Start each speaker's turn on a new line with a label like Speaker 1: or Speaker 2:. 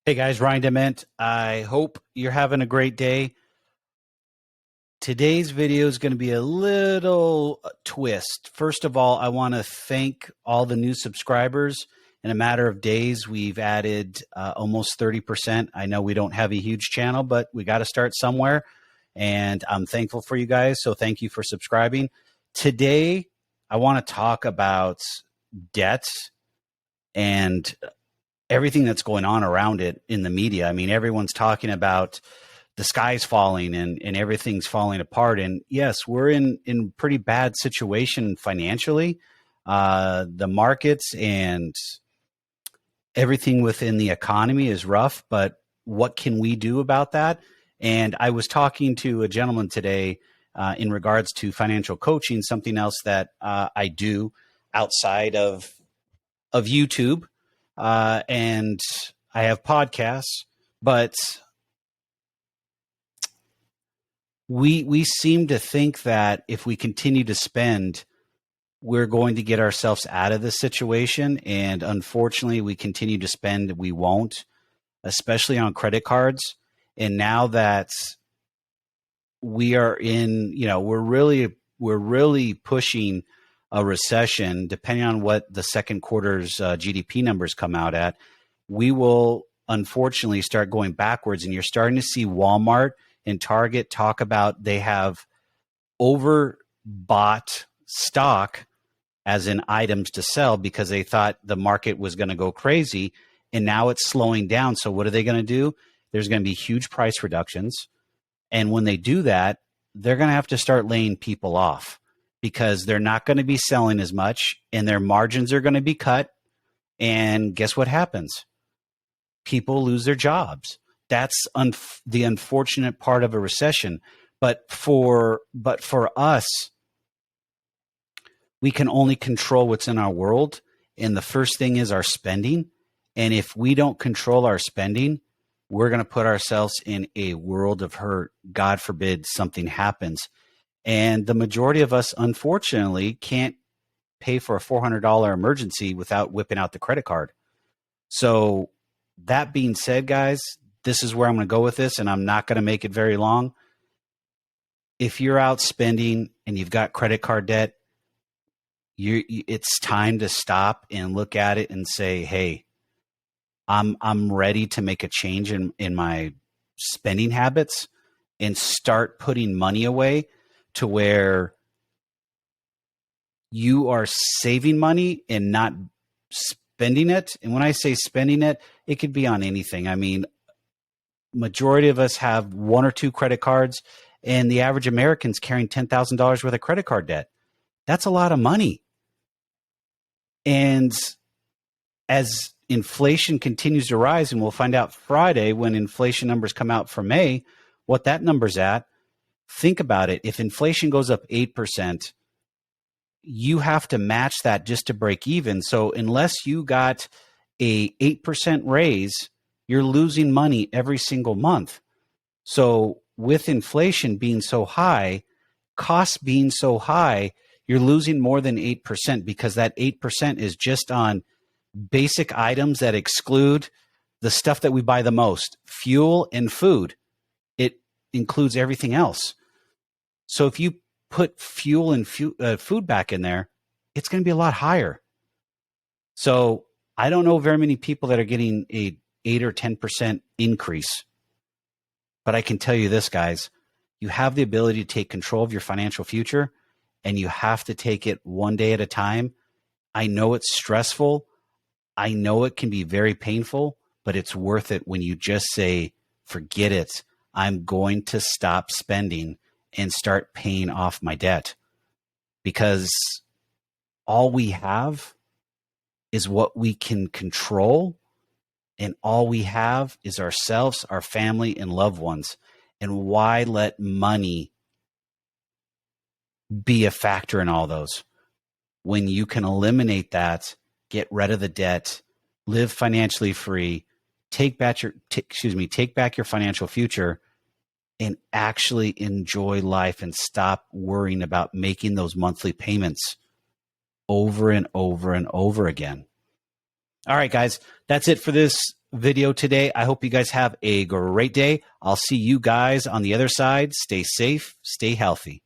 Speaker 1: Hey guys, Ryan Dement. I hope you're having a great day. Today's video is going to be a little twist. First of all, I want to thank all the new subscribers. In a matter of days, we've added almost 30%. I know we don't have a huge channel, but we got to start somewhere. And I'm thankful for you guys. So thank you for subscribing. Today, I want to talk about debt and everything that's going on around it in the media. I mean, everyone's talking about the sky's falling and everything's falling apart. And yes, we're in pretty bad situation financially. The markets and everything within the economy is rough, but what can we do about that? And I was talking to a gentleman today in regards to financial coaching, something else that I do outside of YouTube. And I have podcasts, but we seem to think that if we continue to spend, we're going to get ourselves out of this situation. And unfortunately, we continue to spend, we won't, especially on credit cards. And now that we are in, we're really pushing a recession, depending on what the second quarter's GDP numbers come out at, we will unfortunately start going backwards. And you're starting to see Walmart and Target talk about they have overbought stock as in items to sell because they thought the market was going to go crazy. And now it's slowing down. So what are they going to do? There's going to be huge price reductions. And when they do that, they're going to have to start laying people off, because they're not going to be selling as much and their margins are going to be cut. And guess what happens? People lose their jobs. That's the unfortunate part of a recession. But for us, we can only control what's in our world. And the first thing is our spending. And if we don't control our spending, we're going to put ourselves in a world of hurt. God forbid something happens. And the majority of us, unfortunately, can't pay for a $400 emergency without whipping out the credit card. So that being said, guys, this is where I'm going to go with this, and I'm not going to make it very long. If you're out spending and you've got credit card debt, it's time to stop and look at it and say, hey, I'm ready to make a change in my spending habits and start putting money away to where you are saving money and not spending it. And when I say spending it, it could be on anything. I mean, majority of us have one or two credit cards, and the average American's carrying $10,000 worth of credit card debt. That's a lot of money. And as inflation continues to rise, and we'll find out Friday when inflation numbers come out for May, what that number's at. Think about it. If inflation goes up 8%, you have to match that just to break even. So unless you got a 8% raise, you're losing money every single month. So with inflation being so high, costs being so high, you're losing more than 8%, because that 8% is just on basic items that exclude the stuff that we buy the most, fuel and food. It includes everything else. So if you put fuel and food back in there, it's going to be a lot higher. So I don't know very many people that are getting a 8 or 10% increase. But I can tell you this, guys, you have the ability to take control of your financial future, and you have to take it one day at a time. I know it's stressful. I know it can be very painful, but it's worth it when you just say, forget it. I'm going to stop spending and start paying off my debt, because all we have is what we can control, and all we have is ourselves, our family, and loved ones. And why let money be a factor in all those when you can eliminate that, get rid of the debt, live financially free, take back your financial future, and actually enjoy life and stop worrying about making those monthly payments over and over and over again. All right, guys, that's it for this video today. I hope you guys have a great day. I'll see you guys on the other side. Stay safe, stay healthy.